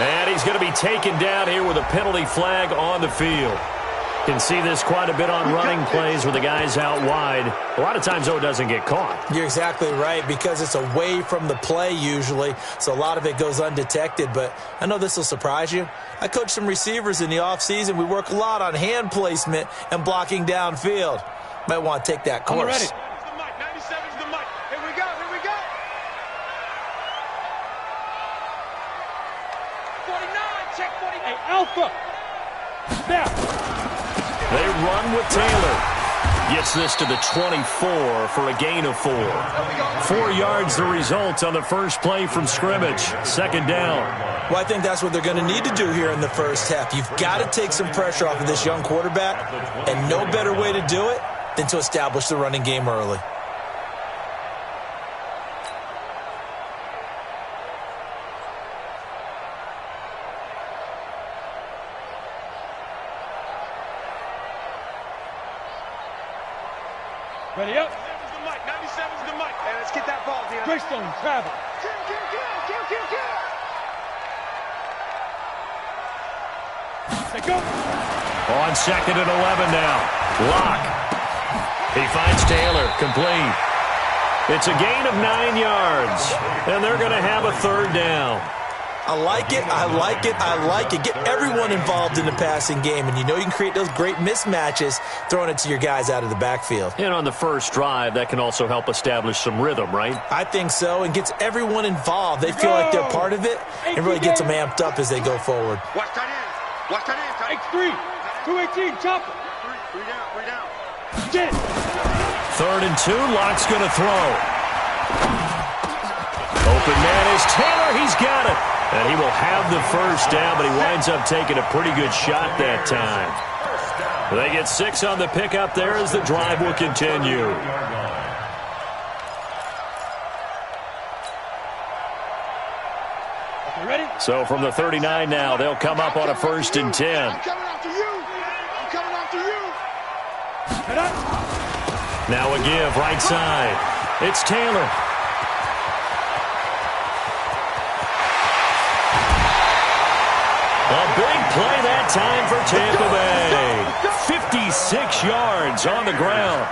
And he's going to be taken down here with a penalty flag on the field. Can see this quite a bit on running plays where the guy's out wide. A lot of times, though, it doesn't get caught. You're exactly right, because it's away from the play usually, so a lot of it goes undetected. But I know this will surprise you. I coach some receivers in the offseason. We work a lot on hand placement and blocking downfield. Might want to take that course. I'm ready. 97's the mic. Here we go, here we go. 49, check 49. Hey, Alpha. Now. They run with Taylor. Gets this to the 24 for a gain of 4. 4 yards the result on the first play from scrimmage. Second down. Well, I think that's what they're going to need to do here in the first half. You've got to take some pressure off of this young quarterback, and no better way to do it than to establish the running game early. Ready up. 97's the mic. 97's the mic. Hey, let's get that ball, Dino. Greystone, travel. Kill. Say go. On second and 11 now. Lock. He finds Taylor. Complete. It's a gain of 9 yards. And they're going to have a third down. I like it, I like it, I like it. Get everyone involved in the passing game, and you know you can create those great mismatches throwing it to your guys out of the backfield. And on the first drive, that can also help establish some rhythm, right? I think so, and gets everyone involved. They feel like they're part of it, and really gets them amped up as they go forward. Watch tight end. Watch tight end. X3. 218. Chopper. Three down. Get. Third and 2. Lock's going to throw. Open man is Taylor. He's got it. And he will have the first down, but he winds up taking a pretty good shot that time. They get 6 on the pickup there as the drive will continue. Ready? So from the 39 now, they'll come up on a 1st and 10. I'm coming after you. Head up. Now a give right side. It's Taylor. A big play that time for Tampa Bay. 56 yards on the ground.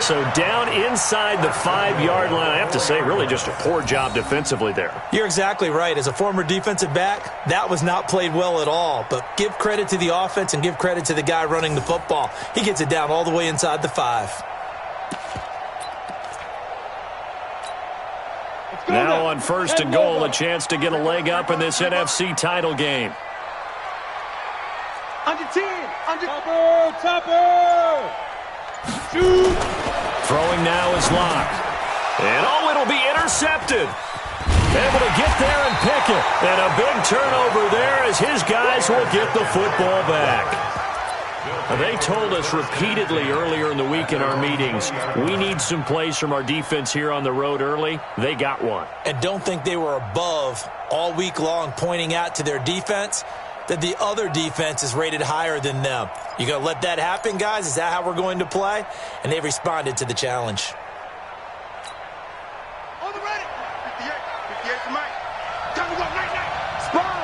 So down inside the 5-yard line. I have to say, really just a poor job defensively there. You're exactly right. As a former defensive back, that was not played well at all. But give credit to the offense and give credit to the guy running the football. He gets it down all the way inside the 5. Now on 1st and goal, a chance to get a leg up in this NFC title game. Under 10. Topper. Shoot. Throwing now is locked. And it'll be intercepted. Able to get there and pick it. And a big turnover there as his guys will get the football back. They told us repeatedly earlier in the week in our meetings, we need some plays from our defense here on the road early. They got one. And don't think they were above all week long pointing out to their defense that the other defense is rated higher than them. You going to let that happen, guys? Is that how we're going to play? And they've responded to the challenge. On the ready. 58 for Mike. Time to go, night. Small.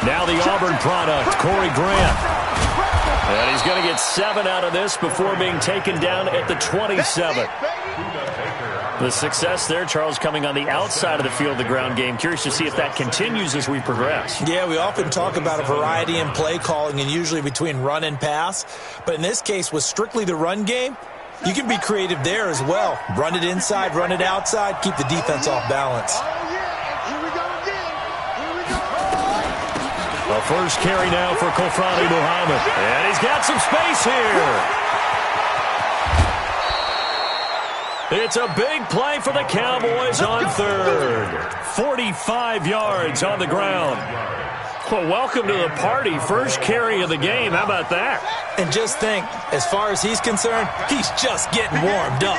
Now the Auburn product, Corey Grant. And he's going to get 7 out of this before being taken down at the 27. The success there, Charles, coming on the outside of the field, the ground game. Curious to see if that continues as we progress. Yeah, we often talk about a variety in play calling and usually between run and pass. But in this case, with strictly the run game, you can be creative there as well. Run it inside, run it outside, keep the defense off balance. A first carry now for Kofrani Muhammad. And he's got some space here. It's a big play for the Cowboys on 3rd. 45 yards on the ground. Well, welcome to the party. First carry of the game. How about that? And just think, as far as he's concerned, he's just getting warmed up.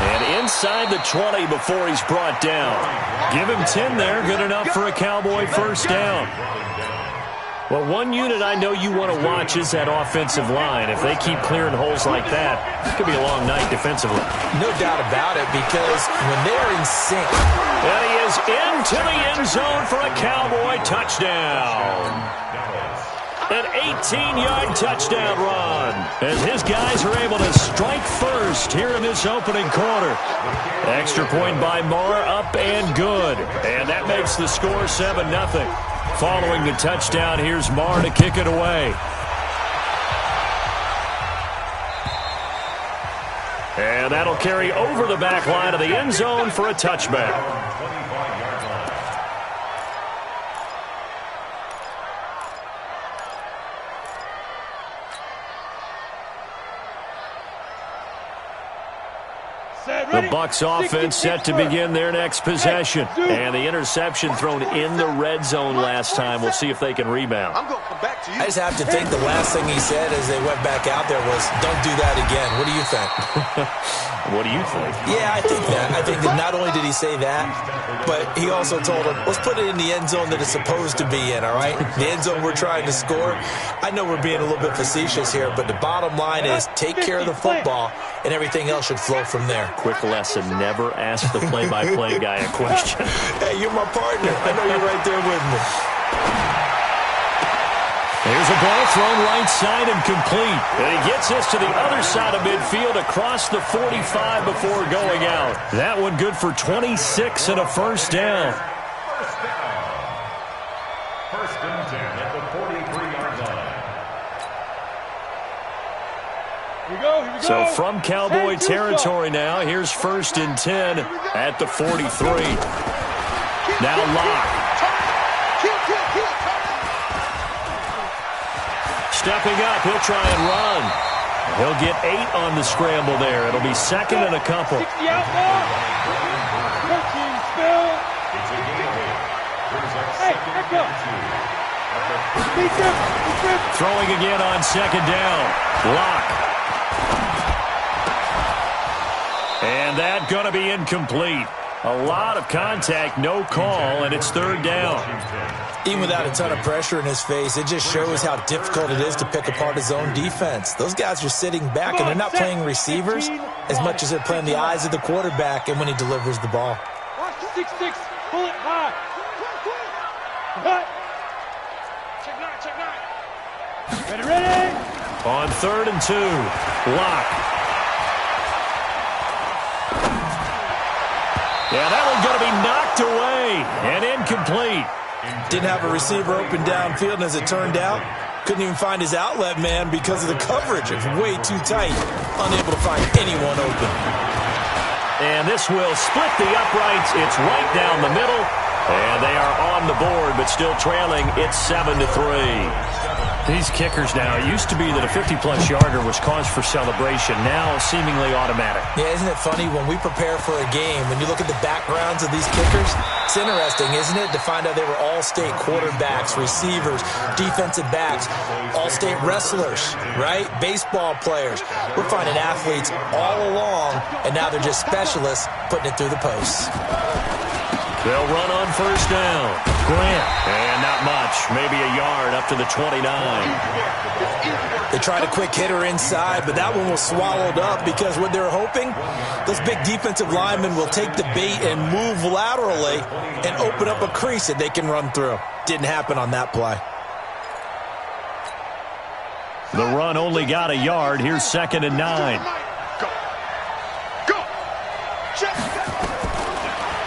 And inside the 20 before he's brought down. Give him 10 there. Good enough for a Cowboy first down. Well, one unit I know you want to watch is that offensive line. If they keep clearing holes like that, it could be a long night defensively. No doubt about it, because when they're in sync. And he is into the end zone for a Cowboy touchdown. An 18-yard touchdown run as his guys are able to strike first here in this opening quarter. Extra point by Marr, up and good. And that makes the score 7-0. Following the touchdown, here's Marr to kick it away. And that'll carry over the back line of the end zone for a touchback. The Bucs offense set to begin their next possession. And the interception thrown in the red zone last time. We'll see if they can rebound. I just have to think the last thing he said as they went back out there was, don't do that again. What do you think? What do you think? Yeah, I think that. I think that not only did he say that, but he also told him, let's put it in the end zone that it's supposed to be in, all right? The end zone we're trying to score. I know we're being a little bit facetious here, but the bottom line is take care of the football, and everything else should flow from there. Quick lesson, never ask the play-by-play guy a question. Hey, you're my partner. I know you're right there with me. Here's a ball thrown right side and complete. And he gets this to the other side of midfield across the 45 before going out. That one good for 26 and a first down. First and 10 at the 43-yard line. Here we go. So from Cowboy territory now, here's first and 10 at the 43. Now Locke. Stepping up, he'll try and run. He'll get 8 on the scramble there. It'll be second and a couple. 60 out ball. 13 still. Hey, back up. Throwing again on second down. Locke. And that going to be incomplete. A lot of contact, no call, and it's third down. Even without a ton of pressure in his face, it just shows how difficult it is to pick apart his own defense. Those guys are sitting back, and they're not playing receivers as much as they're playing the eyes of the quarterback and when he delivers the ball. 6-6, pull it high. Cut. Check 9. Ready. On third and 2, Locke. Yeah, that one's going to be knocked away and incomplete. Didn't have a receiver open downfield, and as it turned out, couldn't even find his outlet man because of the coverage. It's way too tight, unable to find anyone open. And this will split the uprights. It's right down the middle, and they are on the board, but still trailing. It's 7-3. These kickers now, it used to be that a 50-plus yarder was cause for celebration, now seemingly automatic. Yeah, isn't it funny? When we prepare for a game, when you look at the backgrounds of these kickers, it's interesting, isn't it, to find out they were all-state quarterbacks, receivers, defensive backs, all-state wrestlers, right? Baseball players. We're finding athletes all along, and now they're just specialists putting it through the posts. They'll run on first down. Grant. And not much. Maybe a yard up to the 29. They tried a quick hitter inside, but that one was swallowed up because what they're hoping, those big defensive linemen will take the bait and move laterally and open up a crease that they can run through. Didn't happen on that play. The run only got a yard. Here's second and 9.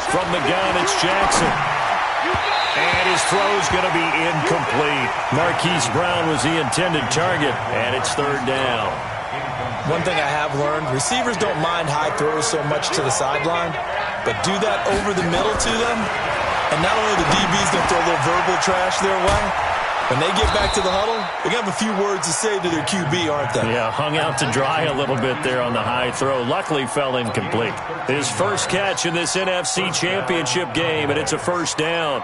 From the gun, it's Jackson. And his throw's going to be incomplete. Marquise Brown was the intended target, and it's third down. One thing I have learned, receivers don't mind high throws so much to the sideline, but do that over the middle to them, and not only the DB's going to throw a little verbal trash their way, when they get back to the huddle, they're going to have a few words to say to their QB, aren't they? Yeah, hung out to dry a little bit there on the high throw. Luckily fell incomplete. His first catch in this NFC Championship game, and it's a first down.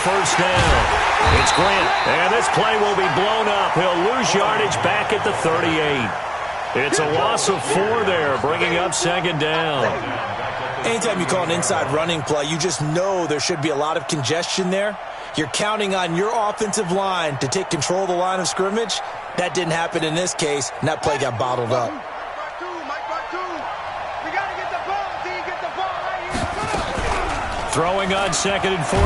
first down. It's Grant, and this play will be blown up. He'll lose yardage back at the 38. It's a loss of 4 there, bringing up second down. Anytime you call an inside running play, you just know there should be a lot of congestion there. You're counting on your offensive line to take control of the line of scrimmage. That didn't happen in this case, and that play got bottled up. Throwing on 2nd and 14.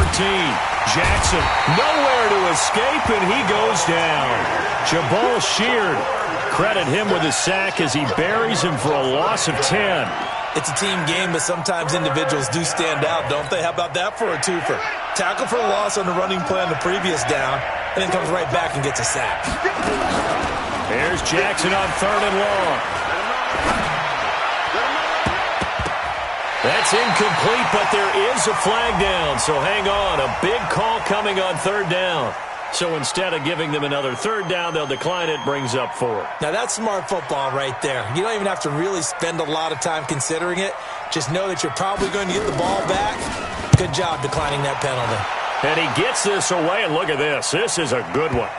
Jackson nowhere to escape, and he goes down. Jabal Sheard, credit him with a sack as he buries him for a loss of 10. It's a team game, but sometimes individuals do stand out, don't they? How about that for a twofer? Tackle for a loss on the running play on the previous down, and then comes right back and gets a sack. Here's Jackson on 3rd and long. That's incomplete, but there is a flag down, so hang on. A big call coming on 3rd down. So instead of giving them another 3rd down, they'll decline it, brings up 4. Now, that's smart football right there. You don't even have to really spend a lot of time considering it. Just know that you're probably going to get the ball back. Good job declining that penalty. And he gets this away, and look at this. This is a good one.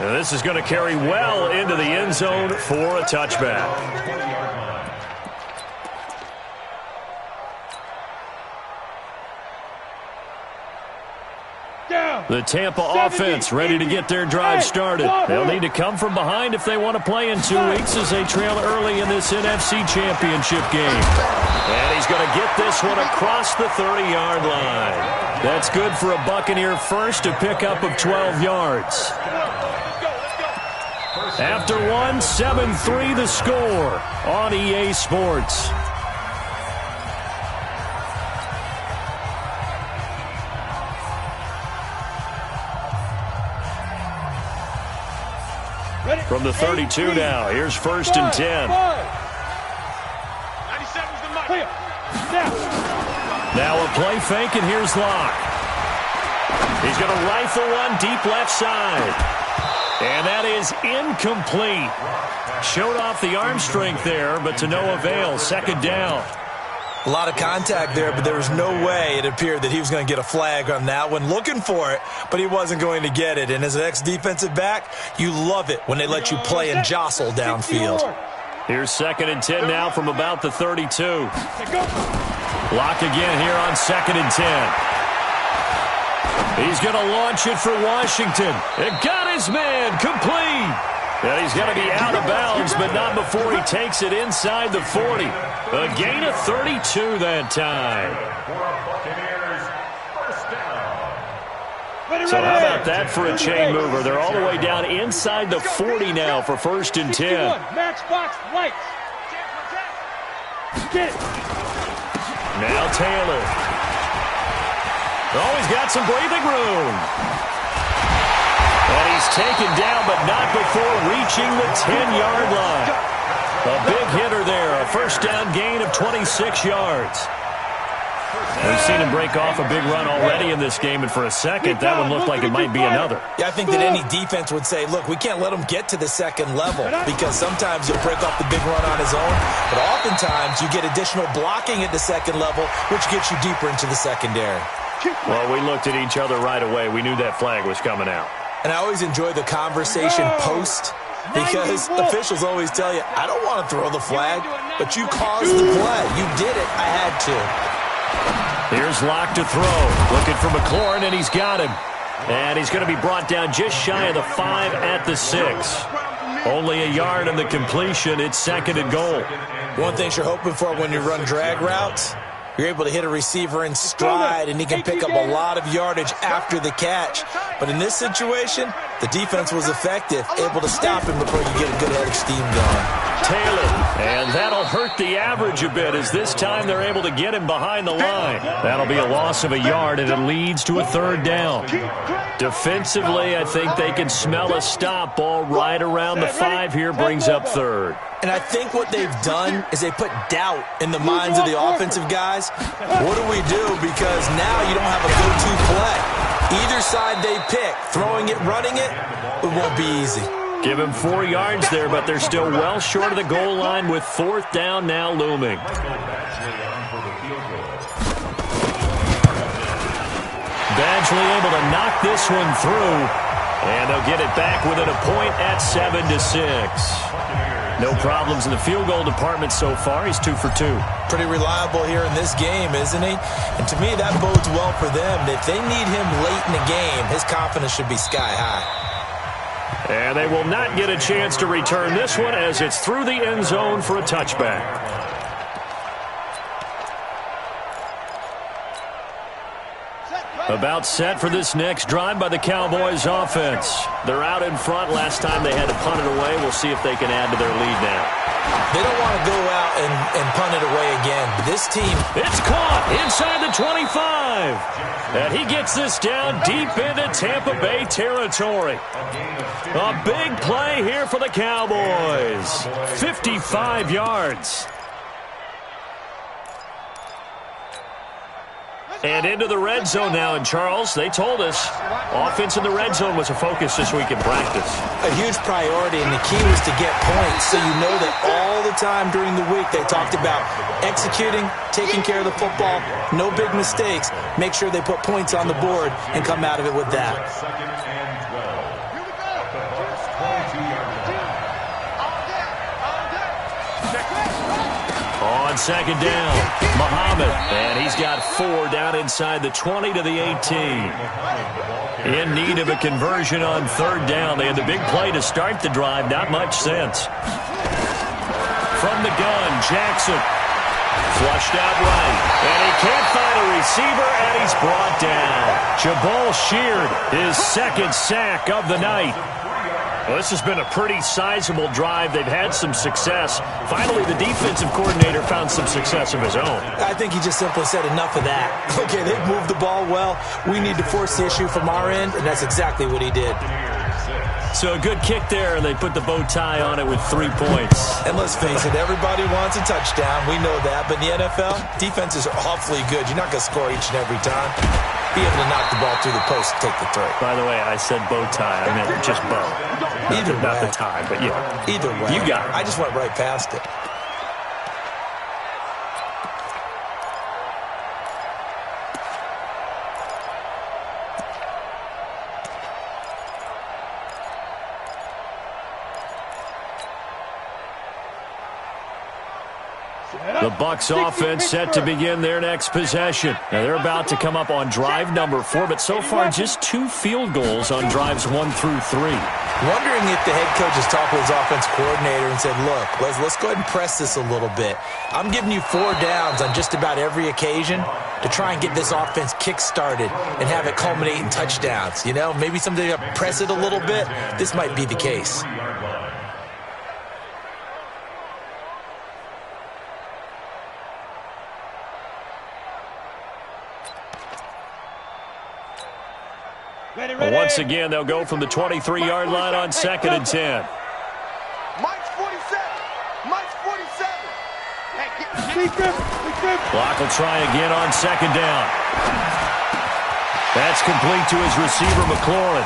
And this is going to carry well into the end zone for a touchback. The Tampa offense ready to get their drive started. They'll need to come from behind if they want to play in 2 weeks as they trail early in this NFC Championship game. And he's going to get this one across the 30-yard line. That's good for a Buccaneer first, a pickup of 12 yards. After one, 7-3 the score on EA Sports. From the 32 now, here's 1st and 10. 97's the mic. Now a play fake, and here's Locke. He's going to rifle one deep left side. And that is incomplete. Showed off the arm strength there, but to no avail. 2nd down. A lot of contact there, but there was no way it appeared that he was going to get a flag on that one. Looking for it, but he wasn't going to get it. And as an ex-defensive back, you love it when they let you play and jostle downfield. Here's 2nd and 10 now from about the 32. Lock again here on 2nd and 10. He's going to launch it for Washington. It got his man complete. And he's going to be out of bounds, but not before he takes it inside the 40. A gain of 32 that time. So how about that for a chain mover? They're all the way down inside the 40 now for 1st and 10. Matchbox lights. Get it. Now Taylor. Oh, he's got some breathing room. And he's taken down, but not before reaching the 10-yard line. A big hitter there, a 1st down gain of 26 yards. We've seen him break off a big run already in this game, and for a second, that one looked like it might be another. Yeah, I think that any defense would say, look, we can't let him get to the 2nd level, because sometimes he'll break off the big run on his own, but oftentimes you get additional blocking at the 2nd level, which gets you deeper into the secondary. Well, we looked at each other right away. We knew that flag was coming out. And I always enjoy the conversation post, because officials always tell you, I don't want to throw the flag, but you caused the play. You did it. I had to. Here's Locke to throw. Looking for McLaurin, and he's got him. And he's going to be brought down just shy of the 5 at the 6. Only a yard on the completion. It's 2nd and goal. One thing you're hoping for when you run drag routes, you're able to hit a receiver in stride, and he can pick up a lot of yardage after the catch. But in this situation, the defense was effective, able to stop him before you get a good head of steam going. Taylor, and that'll hurt the average a bit as this time they're able to get him behind the line. That'll be a loss of a yard, and it leads to a 3rd down. Defensively, I think they can smell a stop ball right around the 5 here, brings up 3rd. And I think what they've done is they put doubt in the minds of the offensive guys. What do we do? Because now you don't have a go-to play. Either side they pick, throwing it, running it, it won't be easy. Give him 4 yards there, but they're still well short of the goal line with 4th down now looming. Badgley able to knock this one through, and they'll get it back within a point at 7-6. No problems in the field goal department so far. He's 2 for 2. Pretty reliable here in this game, isn't he? And to me, that bodes well for them. If they need him late in the game, his confidence should be sky high. And they will not get a chance to return this one as it's through the end zone for a touchback. About set for this next drive by the Cowboys offense. They're out in front. Last time they had to punt it away. We'll see if they can add to their lead now. They don't want to go out and punt it away again. This team... It's caught inside the 25. And he gets this down deep into Tampa Bay territory. A big play here for the Cowboys. 55 yards. And into the red zone now. And, Charles, they told us offense in the red zone was a focus this week in practice. A huge priority, and the key was to get points. So you know that all the time during the week they talked about executing, taking care of the football, no big mistakes. Make sure they put points on the board and come out of it with that. On second down, Muhammad, and he's got 4 down inside the 20 to the 18. In need of a conversion on third down. They had the big play to start the drive. Not much sense. From the gun, Jackson. Flushed out right, and he can't find a receiver, and he's brought down. Jabal Sheard, his second sack of the night. Well, this has been a pretty sizable drive. They've had some success. Finally, the defensive coordinator found some success of his own. I think he just simply said enough of that. Okay, they've moved the ball well. We need to force the issue from our end, and that's exactly what he did. So a good kick there, and they put the bow tie on it with 3 points. And let's face it, everybody wants a touchdown. We know that. But in the NFL, defenses are awfully good. You're not going to score each and every time. Be able to knock the ball through the post and take the throw. By the way, I said bow tie. I meant just bow. Either way. Not the tie, but yeah. Either way. You got it. I just went right past it. The Bucs offense set to begin their next possession. Now they're about to come up on drive number 4, but so far just 2 field goals on drives 1 through 3. Wondering if the head coach has talked with his offense coordinator and said, look, let's go ahead and press this a little bit. I'm giving you 4 downs on just about every occasion to try and get this offense kick-started and have it culminate in touchdowns. You know, maybe someday to press it a little bit. This might be the case. Once again, they'll go from the 23-yard line on 2nd and 10. Mike's 47. Mike's 47. Block will try again on 2nd down. That's complete to his receiver, McLaurin.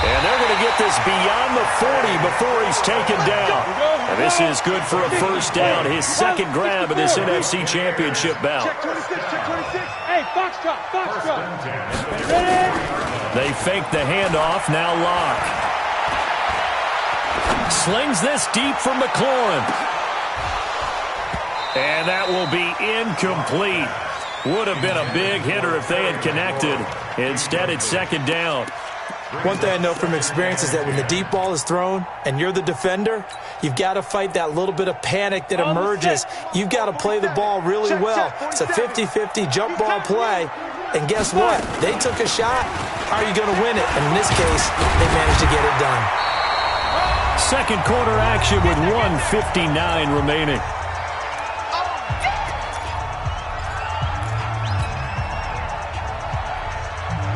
And they're going to get this beyond the 40 before he's taken down. And this is good for a first down, his second grab of this NFC Championship bout. Check 26, check 26. Hey, box drop. They fake the handoff, now Locke. Slings this deep for McLaurin. And that will be incomplete. Would have been a big hitter if they had connected. Instead, it's 2nd down. One thing I know from experience is that when the deep ball is thrown and you're the defender, you've got to fight that little bit of panic that emerges. You've got to play the ball really well. It's a 50-50 jump ball play. And guess what? They took a shot. How are you going to win it? And in this case, they managed to get it done. Second quarter action with 1:59 remaining.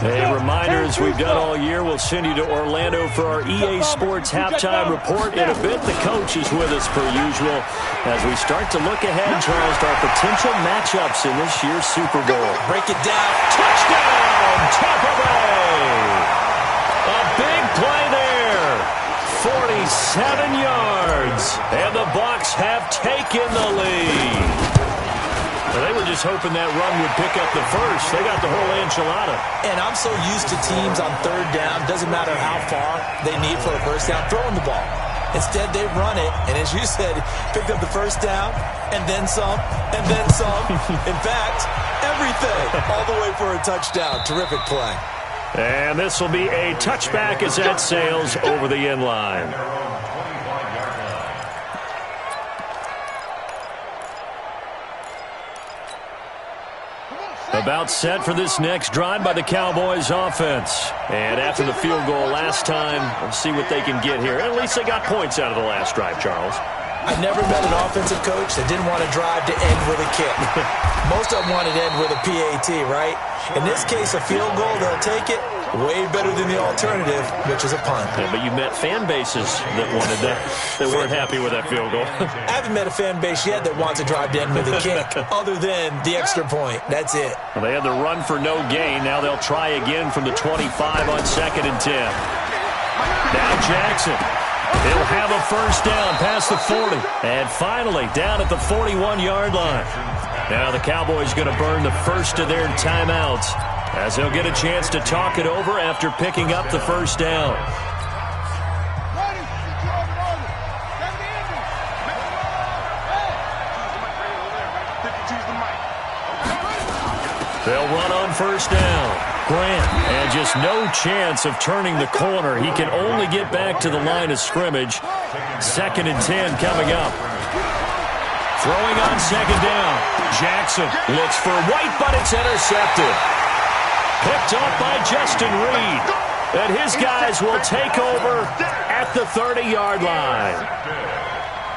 A reminder, as we've done all year, we'll send you to Orlando for our EA Sports halftime report. In a bit, the coach is with us per usual as we start to look ahead, Charles, to our potential matchups in this year's Super Bowl. Break it down. Touchdown, Tampa Bay! A big play there. 47 yards. And the Bucs have taken the lead. They were just hoping that run would pick up the first. They got the whole enchilada. And I'm so used to teams on third down, doesn't matter how far they need for a first down, throwing the ball. Instead, they run it, and as you said, picked up the first down, and then some, and then some. In fact, everything, all the way for a touchdown. Terrific play. And this will be a touchback as that sails over the end line. About set for this next drive by the Cowboys offense. And after the field goal last time, we'll see what they can get here. At least they got points out of the last drive, Charles. I never met an offensive coach that didn't want to drive to end with a kick. Most of them wanted to end with a PAT, right? In this case, a field goal, they'll take it. Way better than the alternative, which is a punt. Yeah, but you met fan bases that wanted that, that weren't happy with that field goal. I haven't met a fan base yet that wants to drive to end with a kick, other than the extra point. That's it. Well, they had the run for no gain. Now they'll try again from the 25 on 2nd and 10. Now Jackson. He'll have a first down past the 40. And finally, down at the 41-yard line. Now the Cowboys going to burn the first of their timeouts, as they'll get a chance to talk it over after picking up the first down. They'll run on first down. Grant, and just no chance of turning the corner. He can only get back to the line of scrimmage. 2nd and 10 coming up. Throwing on 2nd down. Jackson looks for White, but it's intercepted. Picked off by Justin Reed. And his guys will take over at the 30-yard line.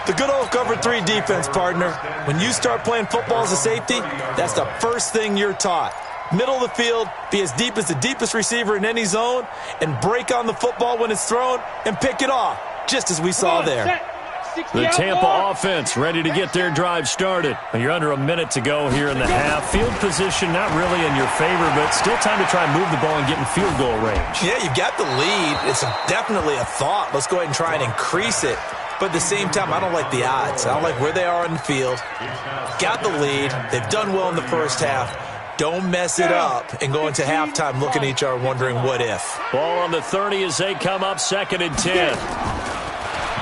The good old cover 3 defense, partner. When you start playing football as a safety, that's the first thing you're taught. Middle of the field, be as deep as the deepest receiver in any zone, and break on the football when it's thrown and pick it off, just as we saw there. The Tampa offense ready to get their drive started. You're under a minute to go here in the half. Field position not really in your favor, but still time to try and move the ball and get in field goal range. Yeah, you've got the lead. It's definitely a thought. Let's go ahead and try and increase it. But at the same time, I don't like the odds. I don't like where they are in the field. Got the lead. They've done well in the first half. Don't mess it up and go into halftime looking at each other wondering what if. Ball on the 30 as they come up 2nd and 10.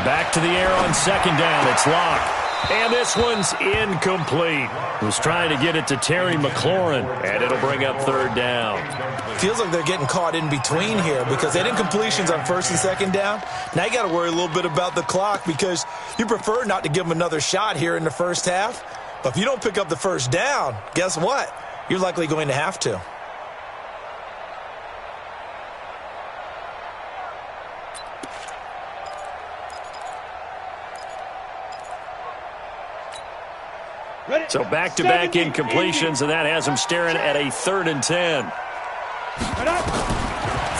Back to the air on 2nd down. It's Locke. And this one's incomplete. Was trying to get it to Terry McLaurin, and it'll bring up 3rd down. Feels like they're getting caught in between here because they had incompletions on 1st and 2nd down. Now you got to worry a little bit about the clock because you prefer not to give them another shot here in the first half. But if you don't pick up the first down, guess what? You're likely going to have to. So back-to-back incompletions, and that has him staring at a 3rd and 10.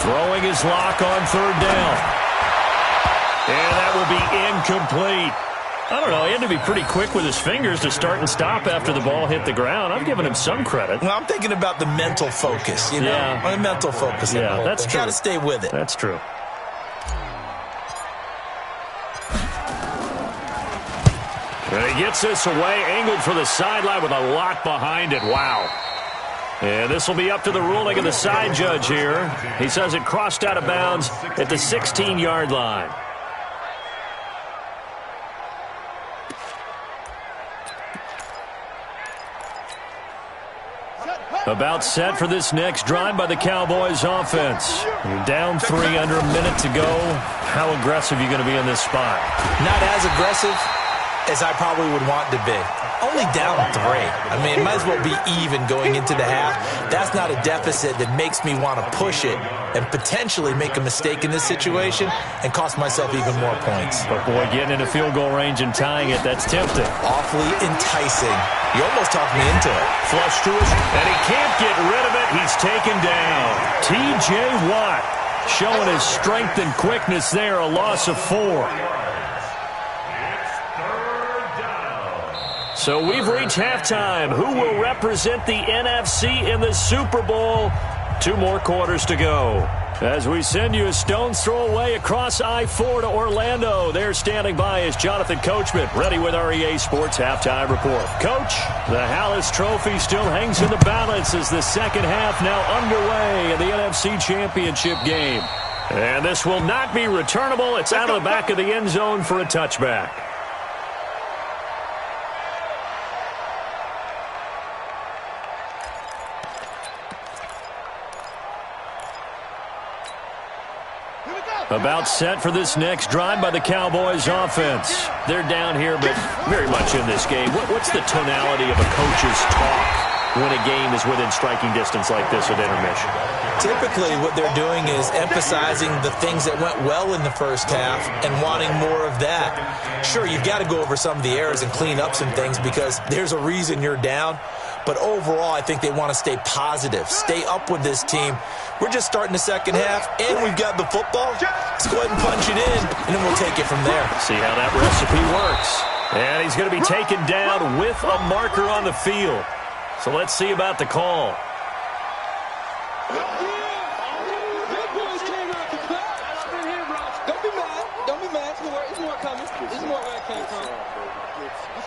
Throwing his lock on 3rd down. And that will be incomplete. I don't know, he had to be pretty quick with his fingers to start and stop after the ball hit the ground. I've given him some credit. Well, I'm thinking about the mental focus, you know? Yeah. The mental focus. Yeah, that's true. Got to stay with it. That's true. And he gets this away, angled for the sideline with a lot behind it. Wow. And this will be up to the ruling of the side judge here. He says it crossed out of bounds at the 16-yard line. About set for this next drive by the Cowboys offense. You're down 3, under a minute to go. How aggressive are you going to be in this spot? Not as aggressive as I probably would want to be. Only down 3. I mean, it might as well be even going into the half. That's not a deficit that makes me want to push it and potentially make a mistake in this situation and cost myself even more points. But, boy, getting into field goal range and tying it, that's tempting. Awfully enticing. You almost talked me into it. Flush to us, and he can't get rid of it. He's taken down. T.J. Watt showing his strength and quickness there, a loss of 4. So we've reached halftime. Who will represent the NFC in the Super Bowl? 2 more quarters to go. As we send you a stone's throw away across I-4 to Orlando. There standing by is Jonathan Coachman, ready with our EA Sports Halftime Report. Coach, the Hallis Trophy still hangs in the balance as the second half now underway in the NFC Championship game. And this will not be returnable. It's out of the back of the end zone for a touchback. About set for this next drive by the Cowboys offense. They're down here, but very much in this game. What's the tonality of a coach's talk when a game is within striking distance like this at intermission? Typically, what they're doing is emphasizing the things that went well in the first half and wanting more of that. Sure, you've got to go over some of the errors and clean up some things because there's a reason you're down. But overall, I think they want to stay positive, stay up with this team. We're just starting the second half, and we've got the football. Let's go ahead and punch it in, and then we'll take it from there. See how that recipe works. And he's going to be taken down with a marker on the field. So let's see about the call.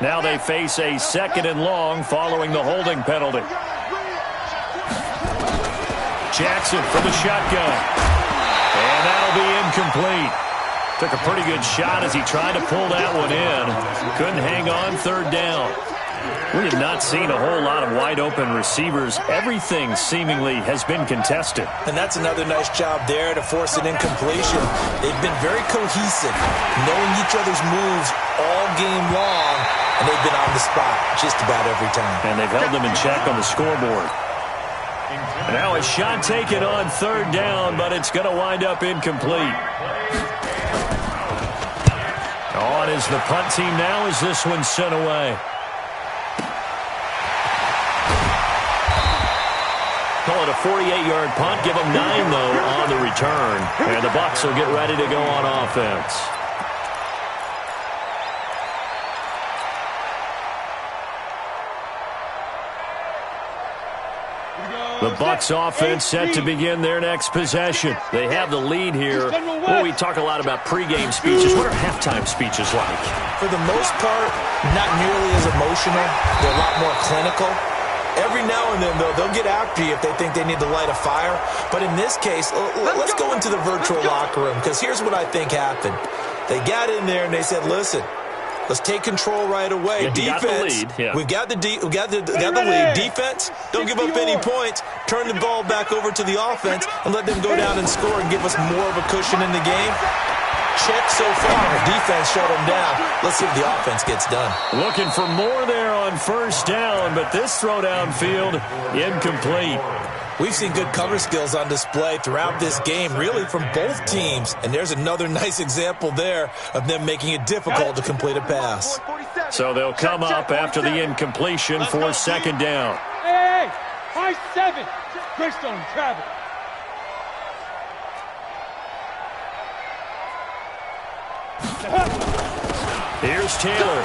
Now they face a 2nd and long following the holding penalty. Jackson from the shotgun. And that'll be incomplete. Took a pretty good shot as he tried to pull that one in. Couldn't hang on 3rd down. We have not seen a whole lot of wide-open receivers. Everything seemingly has been contested. And that's another nice job there to force an incompletion. They've been very cohesive, knowing each other's moves all game long, and they've been on the spot just about every time. And they've held them in check on the scoreboard. And now a shot taken on 3rd down, but it's going to wind up incomplete. On is the punt team now as this one's sent away. Call it a 48-yard punt. Give them 9, though, on the return. And the Bucs will get ready to go on offense. The Bucs offense set to begin their next possession. They have the lead here. Well, we talk a lot about pregame speeches. What are halftime speeches like? For the most part, not nearly as emotional. They're a lot more clinical. Every now and then, though, they'll get after you if they think they need to light a fire. But in this case, let's go into the virtual locker room, because here's what I think happened. They got in there and they said, listen, let's take control right away. Yeah, defense, we've got the lead. Defense, don't give up any points. Turn the ball back over to the offense and let them go down and score and give us more of a cushion in the game. Check so far. Defense shut them down. Let's see if the offense gets done. Looking for more there on 1st down, but this throw downfield incomplete. We've seen good cover skills on display throughout this game, really from both teams. And there's another nice example there of them making it difficult to complete a pass. So they'll come up after the incompletion for 2nd down. Hey, 5-7. Greystone, travel. Here's Taylor.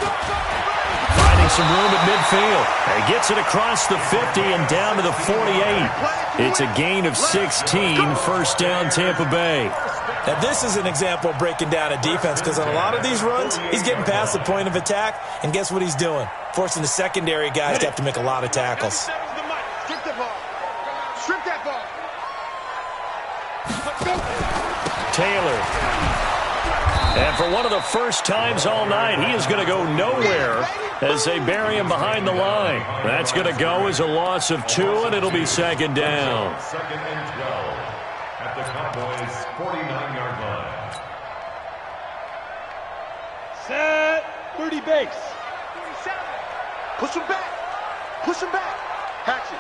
Finding some room at midfield. He gets it across the 50 and down to the 48. It's a gain of 16, 1st down Tampa Bay. Now, this is an example of breaking down a defense, because on a lot of these runs, he's getting past the point of attack, and guess what he's doing? Forcing the secondary guys to have to make a lot of tackles. Strip that ball. Strip that ball. Taylor. And for one of the first times all night, he is going to go nowhere as they bury him behind the line. That's going to go as a loss of 2, and it'll be 2nd down. 2nd and 12 at the Cowboys' 49-yard line. Set. 30 base. 47. Push him back. Push him back. Action.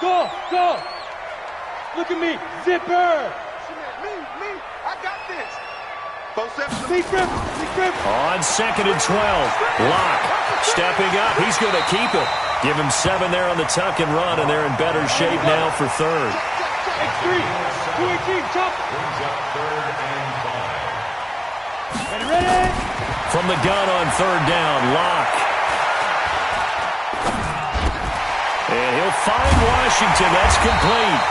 Go. Go. Look at me. Zipper. Me. I got this. Deep grip. On 2nd and 12. Locke stepping up. He's going to keep it. Give him 7 there on the tuck and run, and they're in better shape now for 3rd. X3. 218. Chop. Brings up 3rd and 5. Ready. From the gun on 3rd down, Locke. And he'll find Washington. That's complete.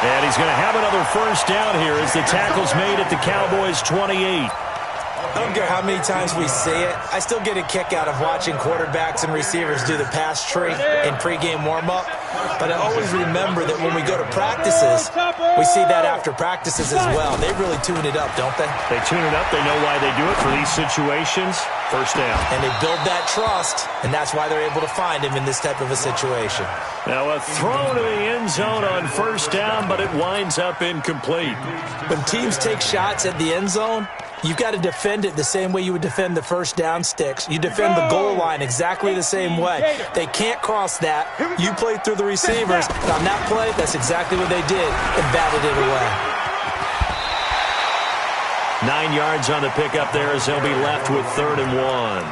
And he's going to have another first down here as the tackle's made at the Cowboys' 28. I don't care how many times we see it. I still get a kick out of watching quarterbacks and receivers do the pass tree in pregame warm-up. But I always remember that when we go to practices, we see that after practices as well. They really tune it up, don't they? They tune it up. They know why they do it for these situations. First down. And they build that trust, and that's why they're able to find him in this type of a situation. Now a throw to the end zone on first down, but it winds up incomplete. When teams take shots at the end zone, you've got to defend it the same way you would defend the first down sticks. You defend the goal line exactly the same way. They can't cross that. You play through the receivers. And on that play, that's exactly what they did and batted it away. 9 yards on the pickup there as they'll be left with 3rd and 1.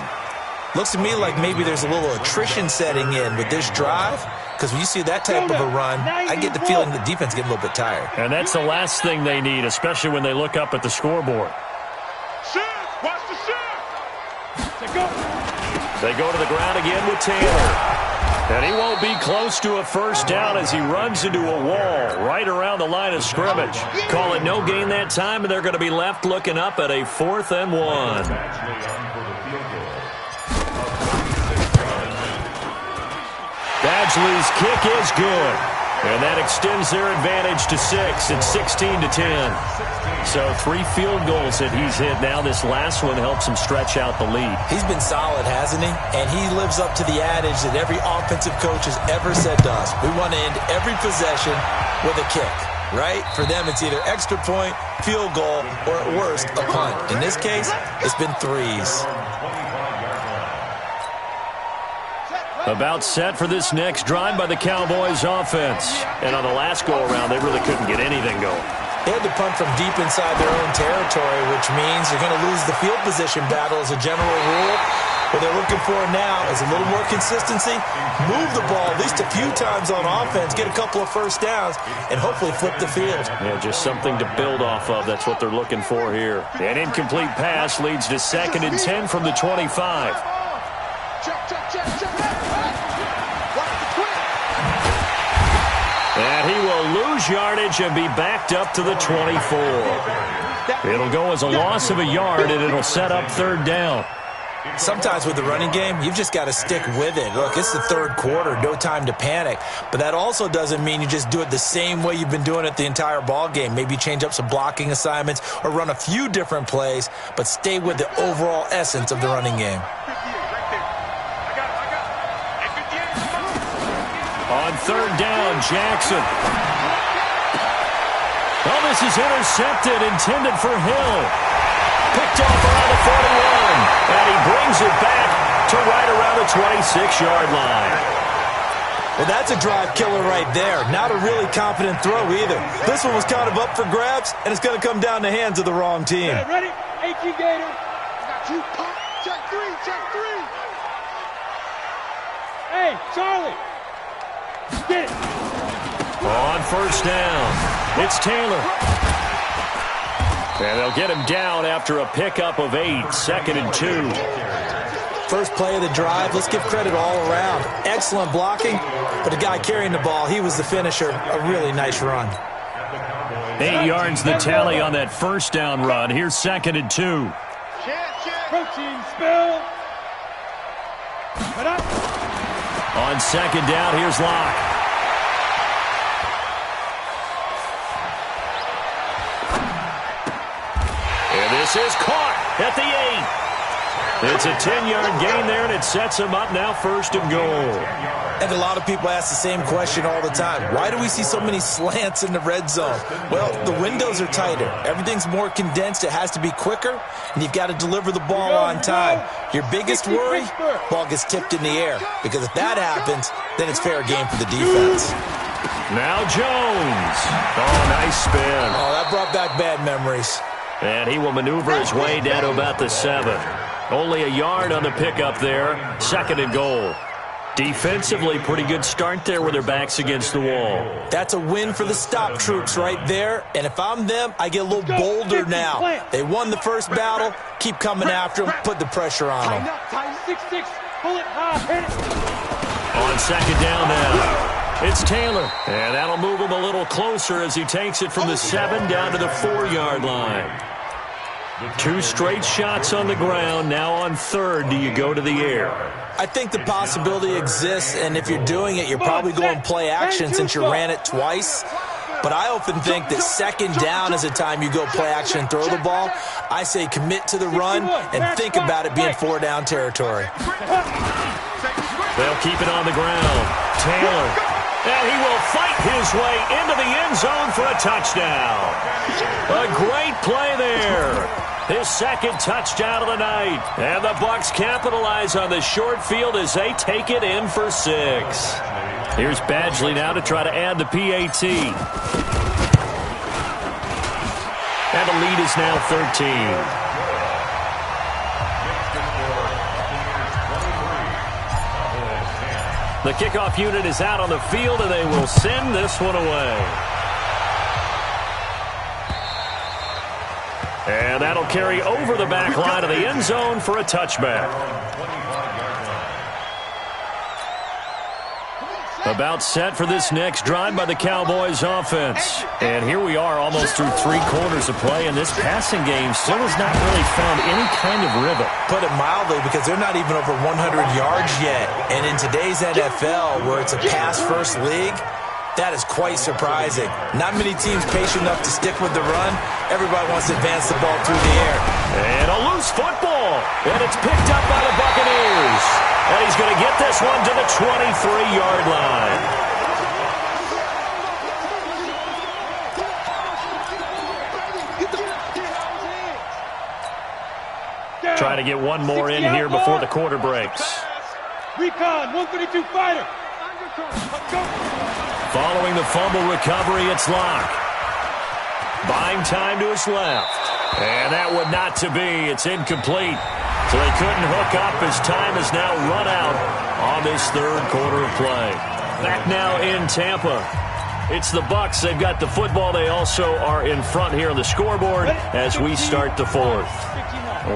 Looks to me like maybe there's a little attrition setting in with this drive, because when you see that type of a run, I get the feeling the defense getting a little bit tired. And that's the last thing they need, especially when they look up at the scoreboard. Watch the shot. They go to the ground again with Taylor. And he won't be close to a first down as he runs into a wall right around the line of scrimmage. Call it no gain that time, and they're going to be left looking up at a 4th and 1. Badgley's kick is good. And that extends their advantage to 6. It's 16-10. So 3 field goals that he's hit now. This last one helps him stretch out the lead. He's been solid, hasn't he? And he lives up to the adage that every offensive coach has ever said to us. We want to end every possession with a kick, right? For them, it's either extra point, field goal, or at worst, a punt. In this case, it's been 3s. About set for this next drive by the Cowboys offense. And on the last go-around, they really couldn't get anything going. They had to punt from deep inside their own territory, which means you're going to lose the field position battle as a general rule. What they're looking for now is a little more consistency, move the ball at least a few times on offense, get a couple of first downs, and hopefully flip the field. Yeah, just something to build off of. That's what they're looking for here. An incomplete pass leads to 2nd and 10 from the 25. And he will lose yardage and be backed up to the 24. It'll go as a loss of a yard, and it'll set up 3rd down. Sometimes with the running game, you've just got to stick with it. Look, it's the 3rd quarter, no time to panic. But that also doesn't mean you just do it the same way you've been doing it the entire ball game. Maybe change up some blocking assignments or run a few different plays, but stay with the overall essence of the running game. On 3rd down, Jackson. Oh, this is intercepted, intended for Hill. Picked off around the 41, and he brings it back to right around the 26-yard line. Well, that's a drive killer right there. Not a really confident throw either. This one was kind of up for grabs, and it's going to come down the hands of the wrong team. Okay, ready? AT Gator. Got 2 pop. Check 3. Hey, Charlie. Get it. On first down, it's Taylor. And they'll get him down after a pickup of 8, 2nd and 2. First play of the drive, let's give credit all around. Excellent blocking, but the guy carrying the ball, he was the finisher. A really nice run. 8 yards the tally on that first down run. Here's 2nd and 2. Protein spill. On 2nd down, here's Locke. And this is caught at the 8. It's a 10-yard gain there, and it sets him up now 1st and goal. And a lot of people ask the same question all the time. Why do we see so many slants in the red zone? Well, the windows are tighter. Everything's more condensed. It has to be quicker, and you've got to deliver the ball on time. Your biggest worry, ball gets tipped in the air. Because if that happens, then it's fair game for the defense. Now Jones. Oh, nice spin. Oh, that brought back bad memories. And he will maneuver his way down to about the 7. Only a yard on the pickup there. 2nd and goal. Defensively, pretty good start there with their backs against the wall. That's a win for the stop troops right there. And if I'm them, I get a little bolder now. They won the first battle. Keep coming after them. Put the pressure on them. 6-6. Pull it high. Hit it. On 2nd down now. It's Taylor. And that'll move him a little closer as he takes it from the 7 down to the 4-yard line. 2 straight shots on the ground. Now on 3rd, do you go to the air? I think the possibility exists, and if you're doing it, you're probably going play action since you ran it twice. But I often think that 2nd down is the time you go play action and throw the ball. I say commit to the run and think about it being 4-down territory. They'll keep it on the ground. Taylor. And he will fight his way into the end zone for a touchdown. A great play there. His 2nd touchdown of the night. And the Bucs capitalize on the short field as they take it in for 6. Here's Badgley now to try to add the PAT. And the lead is now 13. The kickoff unit is out on the field, and they will send this one away. And that'll carry over the back line of the end zone for a touchback. About set for this next drive by the Cowboys offense. And here we are almost through 3 quarters of play, and this passing game still has not really found any kind of rhythm. Put it mildly, because they're not even over 100 yards yet. And in today's NFL, where it's a pass-first league, that is quite surprising. Not many teams patient enough to stick with the run. Everybody wants to advance the ball through the air. And a loose football. And it's picked up by the Buccaneers. And he's going to get this one to the 23-yard line. Trying to get one more in here before the quarter breaks. Recon, 132 fighter. Following the fumble recovery, it's Locke. Buying time to his left. And that would not to be. It's incomplete. So they couldn't hook up as time has now run out on this 3rd quarter of play. Back now in Tampa. It's the Bucs. They've got the football. They also are in front here on the scoreboard as we start the 4th.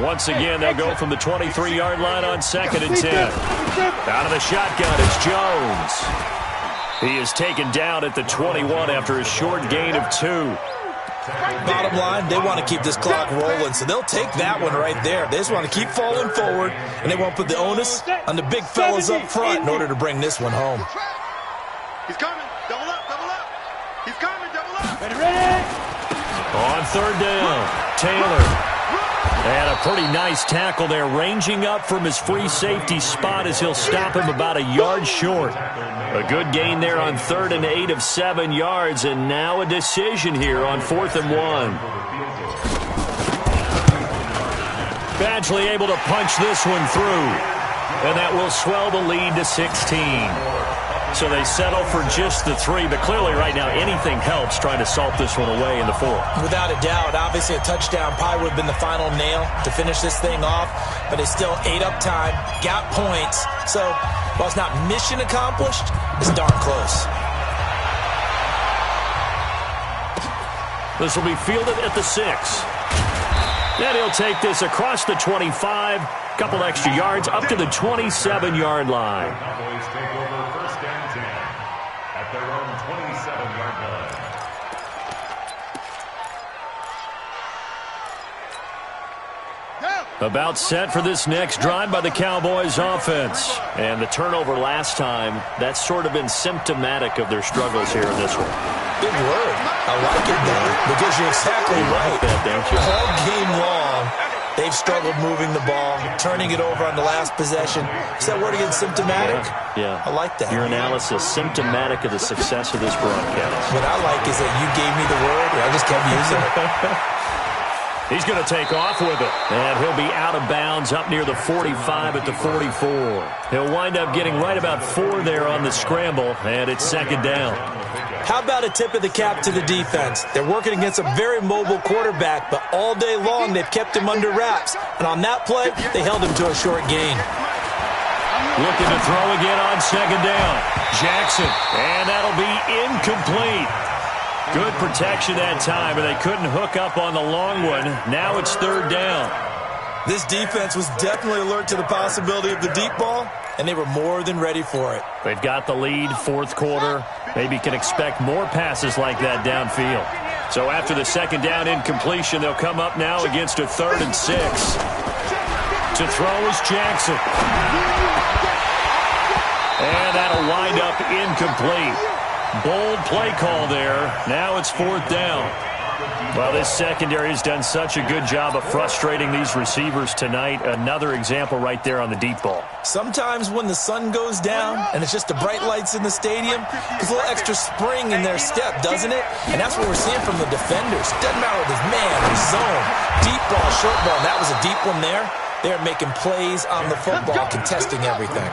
Once again, they'll go from the 23-yard line on 2nd and 10. Out of the shotgun, it's Jones. He is taken down at the 21 after a short gain of 2. Bottom line, they want to keep this clock rolling, so they'll take that one right there. They just want to keep falling forward, and they won't put the onus on the big fellas up front in order to bring this one home. He's coming. Double up, double up. He's coming, double up. Ready. On 3rd down, Taylor. And a pretty nice tackle there, ranging up from his free safety spot as he'll stop him about a yard short. A good gain there on 3rd and 8 of 7 yards, and now a decision here on 4th and 1. Badgley able to punch this one through, and that will swell the lead to 16. So they settle for just the 3, but clearly right now anything helps trying to salt this one away in the 4th. Without a doubt, obviously a touchdown probably would have been the final nail to finish this thing off, but they still ate up time, got points. So while it's not mission accomplished, it's darn close. This will be fielded at the 6. And he'll take this across the 25, couple extra yards up to the 27-yard line. Cowboys take over 1st and 10 at their own 27-yard line. About set for this next drive by the Cowboys offense. And the turnover last time, that's sort of been symptomatic of their struggles here in this one. Big word. I like it, though, because you're exactly right. Like that, don't you? All game long, they've struggled moving the ball, turning it over on the last possession. Is that word again, symptomatic? Yeah. I like that. Your analysis, symptomatic of the success of this broadcast. What I like is that you gave me the word, and I just kept using it. He's going to take off with it. And he'll be out of bounds up near the 45 at the 44. He'll wind up getting right about 4 there on the scramble, and it's 2nd down. How about a tip of the cap to the defense? They're working against a very mobile quarterback, but all day long they've kept him under wraps. And on that play, they held him to a short gain. Looking to throw again on 2nd down. Jackson, and that'll be incomplete. Good protection that time, but they couldn't hook up on the long one. Now it's 3rd down. This defense was definitely alert to the possibility of the deep ball, and they were more than ready for it. They've got the lead, fourth quarter. Maybe can expect more passes like that downfield. So after the second down incompletion, they'll come up now against a 3rd and 6. To throw is Jackson. And that'll wind up incomplete. Bold play call there. Now it's 4th down. Well, this secondary has done such a good job of frustrating these receivers tonight. Another example right there on the deep ball. Sometimes when the sun goes down and it's just the bright lights in the stadium, there's a little extra spring in their step, doesn't it? And that's what we're seeing from the defenders. Doesn't matter with his man, his zone, deep ball, short ball. That was a deep one there. They're making plays on the football, contesting everything.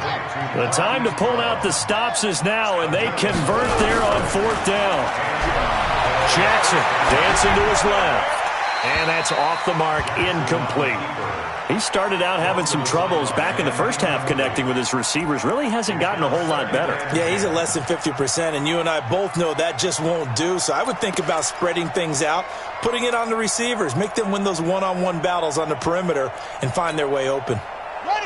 The time to pull out the stops is now, and they convert there on 4th down. Jackson dancing to his left. And that's off the mark, incomplete. He started out having some troubles back in the first half connecting with his receivers. Really hasn't gotten a whole lot better. Yeah, he's at less than 50%, and you and I both know that just won't do. So I would think about spreading things out, putting it on the receivers, make them win those one-on-one battles on the perimeter and find their way open.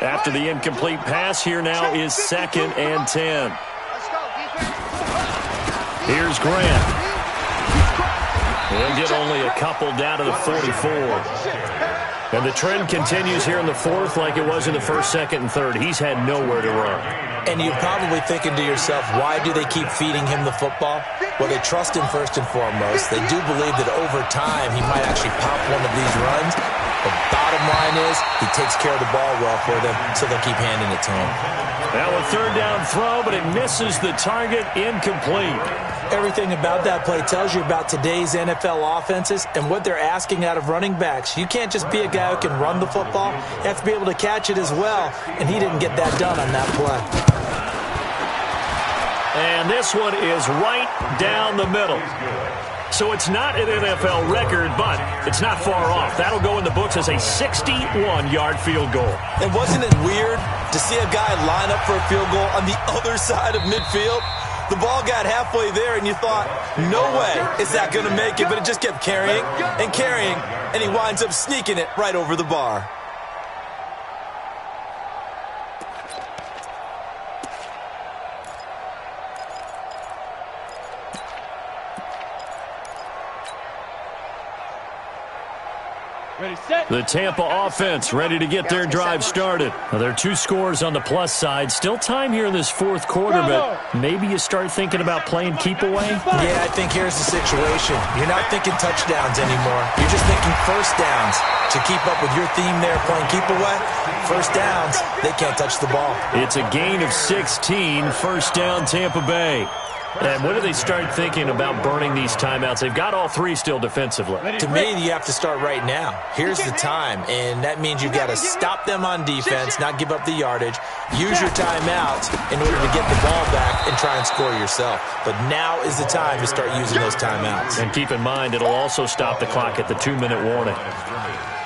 After the incomplete pass, here now is 2nd and 10. Here's Grant. He'll get only a couple down to the 44. And the trend continues here in the 4th like it was in the 1st, 2nd, and 3rd. He's had nowhere to run. And you're probably thinking to yourself, why do they keep feeding him the football? Well, they trust him first and foremost. They do believe that over time he might actually pop one of these runs. The bottom line is he takes care of the ball well for them, so they'll keep handing it to him. Now a 3rd down throw, but it misses the target, incomplete. Everything about that play tells you about today's NFL offenses and what they're asking out of running backs. You can't just be a guy who can run the football. You have to be able to catch it as well, and he didn't get that done on that play. And this one is right down the middle. So it's not an NFL record, but it's not far off. That'll go in the books as a 61-yard field goal. And wasn't it weird to see a guy line up for a field goal on the other side of midfield? The ball got halfway there, and you thought, no way is that going to make it, but it just kept carrying and carrying, and he winds up sneaking it right over the bar. The Tampa offense ready to get their drive started. Now, there are 2 scores on the plus side. Still time here in this 4th quarter, but maybe you start thinking about playing keep away? Yeah, I think here's the situation. You're not thinking touchdowns anymore. You're just thinking first downs. To keep up with your theme there, playing keep away, first downs, they can't touch the ball. It's a gain of 16, first down Tampa Bay. And when do they start thinking about burning these timeouts? They've got all 3 still defensively. To me, you have to start right now. Here's the time, and that means you've got to stop them on defense, not give up the yardage, use your timeouts in order to get the ball back and try and score yourself. But now is the time to start using those timeouts. And keep in mind, it'll also stop the clock at the 2-minute warning.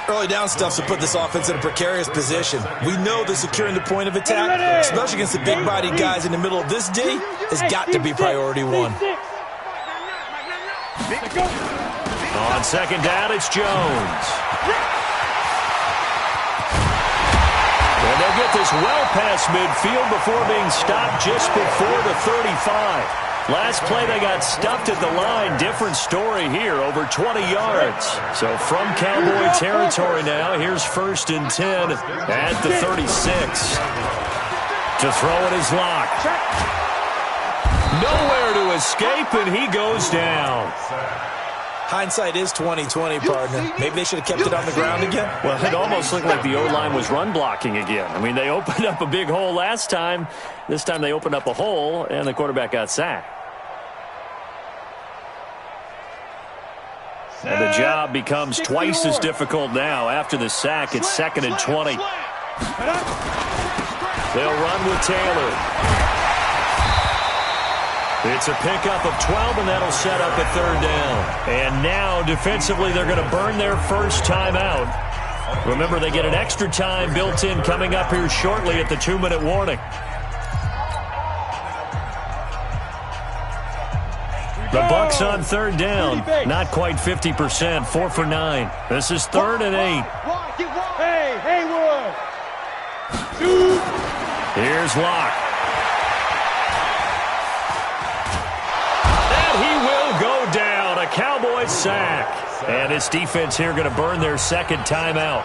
Early down stuff's to put this offense in a precarious position. We know that securing the point of attack, especially against the big-bodied guys in the middle of this D, has got to be priority 1. On 2nd down, it's Jones. And they'll get this well past midfield before being stopped just before the 35. Last play, they got stuffed at the line. Different story here, over 20 yards. So from Cowboy territory now, here's 1st and 10 at the 36. To throw it is locked. Nowhere to escape, and he goes down. Hindsight is 20/20, partner. Maybe they should have kept it on the ground again. Well, it almost looked like the O-line was run blocking again. I mean, they opened up a big hole last time. This time they opened up a hole, and the quarterback got sacked. And the job becomes twice as difficult now. After the sack, it's 2nd and 20. They'll run with Taylor. It's a pickup of 12, and that'll set up a 3rd down. And now, defensively, they're going to burn their first timeout. Remember, they get an extra time built in coming up here shortly at the 2-minute warning. The Bucs on 3rd down. Not quite 50%, 4 for 9. This is 3rd and 8. Haywood. Shoot. Here's Locke. And he will go down. A Cowboys sack. And this defense here going to burn their second timeout.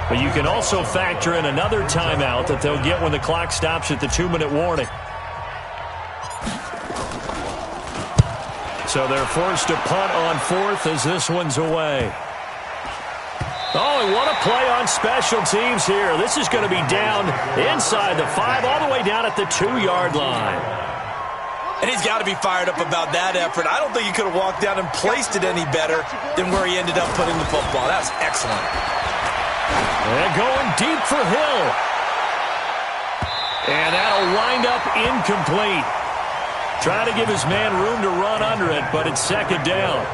But you can also factor in another timeout that they'll get when the clock stops at the 2-minute warning. So they're forced to punt on fourth as this one's away. Oh, and what a play on special teams here. This is going to be down inside the 5, all the way down at the 2-yard line. And he's got to be fired up about that effort. I don't think he could have walked down and placed it any better than where he ended up putting the football. That's excellent. And going deep for Hill. And that'll wind up incomplete. Trying to give his man room to run under it, but it's second down.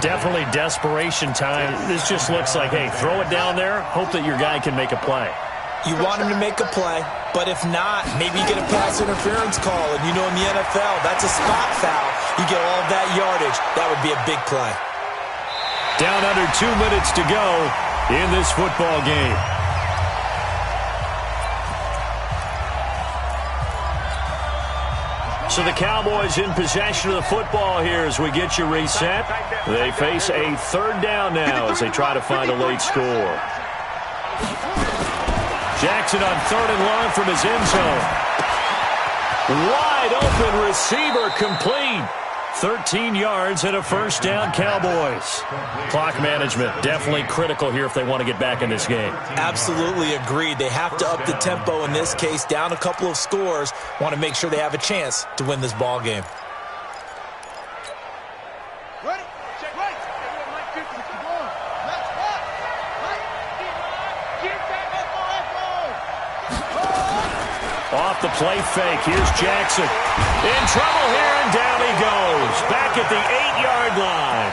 Definitely desperation time. This just looks like, hey, throw it down there, hope that your guy can make a play. You want him to make a play, but if not, maybe you get a pass interference call, and you know in the NFL, that's a spot foul. You get all of that yardage. That would be a big play. Down under 2 minutes to go in this football game. So the Cowboys in possession of the football here as we get you reset. They face a third down now as they try to find a late score. Jackson on third and long from his end zone. Wide open receiver complete. 13 yards and a first down, Cowboys. Clock management definitely critical here if they want to get back in this game. Absolutely agreed. They have to up the tempo in this case, down a couple of scores. Want to make sure they have a chance to win this ball game. Ready? Check right. Off the play fake. Here's Jackson. In trouble here, and down he goes. Back at the 8-yard line.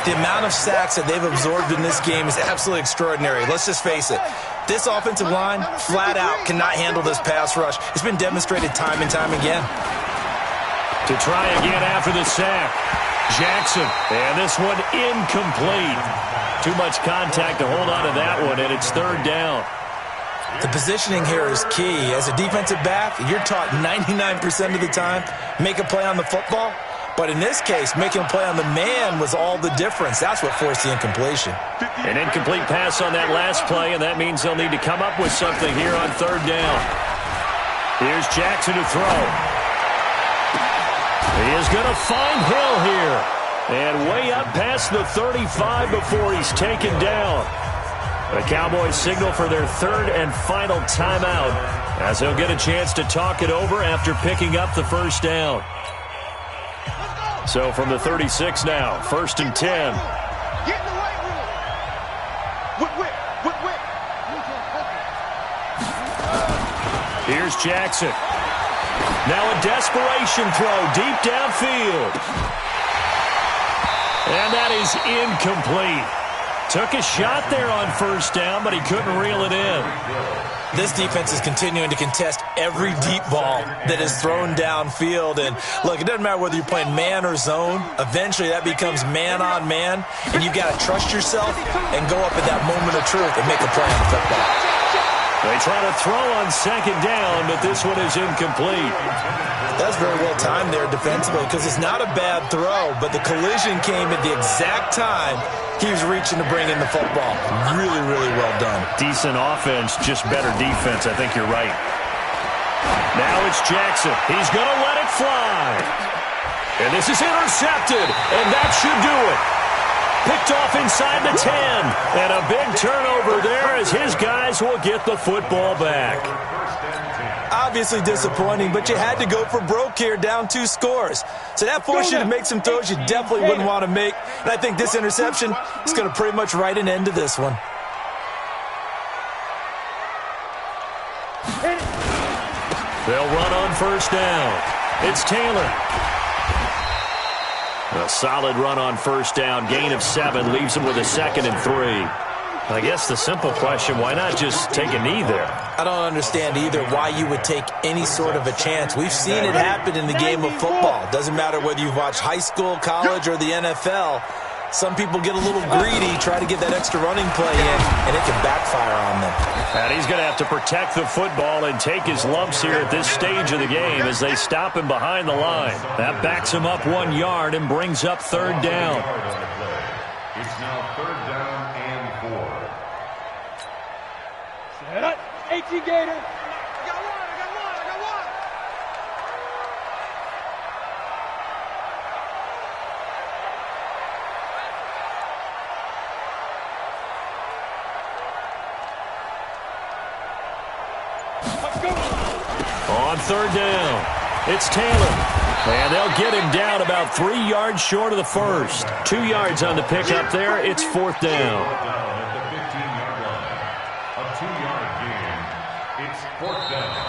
The amount of sacks that they've absorbed in this game is absolutely extraordinary. Let's just face it. This offensive line, flat out, cannot handle this pass rush. It's been demonstrated time and time again. To try again after the sack. Jackson. And this one incomplete. Too much contact to hold on to that one, and it's third down. The positioning here is key. As a defensive back, you're taught 99% of the time, make a play on the football. But in this case, making a play on the man was all the difference. That's what forced the incompletion. An incomplete pass on that last play, and that means they'll need to come up with something here on third down. Here's Jackson to throw. He is going to find Hill here. And way up past the 35 before he's taken down. The Cowboys signal for their third and final timeout as they'll get a chance to talk it over after picking up the first down. So from the 36 now, first and 10. Get in the right room. Whip. Here's Jackson. Now a desperation throw deep downfield. And that is incomplete. Took a shot there on first down, but he couldn't reel it in. This defense is continuing to contest every deep ball that is thrown downfield. And look, it doesn't matter whether you're playing man or zone. Eventually that becomes man on man, and you've got to trust yourself and go up at that moment of truth and make a play on the football. They try to throw on second down, but this one is incomplete. That's very well timed there defensively because it's not a bad throw, but the collision came at the exact time he was reaching to bring in the football. Really, really well done. Decent offense, just better defense. I think you're right. Now it's Jackson. He's going to let it fly. And this is intercepted, and that should do it. Picked off inside the 10. And a big turnover there as his guys will get the football back. Obviously disappointing, but you had to go for broke here, down 2 scores. So that forced you to make some throws you definitely wouldn't want to make. And I think this interception is going to pretty much write an end to this one. They'll run on first down. It's Taylor. A solid run on first down. Gain of 7 leaves him with a 2nd and 3. I guess the simple question, why not just take a knee there? I don't understand either why you would take any sort of a chance. We've seen it happen in the game of football. Doesn't matter whether you've watched high school, college, or the NFL. Some people get a little greedy, try to get that extra running play in, and it can backfire on them. And he's going to have to protect the football and take his lumps here at this stage of the game as they stop him behind the line. That backs him up 1 yard and brings up third down. It's now third down and 4. Set up. 18 Gator. On third down, it's Taylor. And they'll get him down about 3 yards short of the first. 2 yards on the pickup there. It's fourth down. At the 15-yard line. A 2-yard gain. It's fourth down.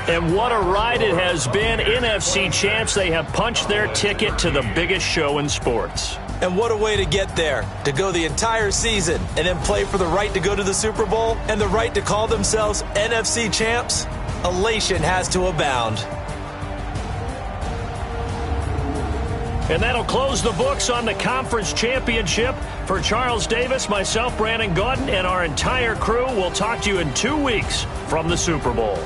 And what a ride it has been. NFC champs, they have punched their ticket to the biggest show in sports. And what a way to get there, to go the entire season and then play for the right to go to the Super Bowl and the right to call themselves NFC champs. Elation has to abound. And that'll close the books on the conference championship. For Charles Davis, myself, Brandon Gaudin, and our entire crew, we'll talk to you in 2 weeks from the Super Bowl.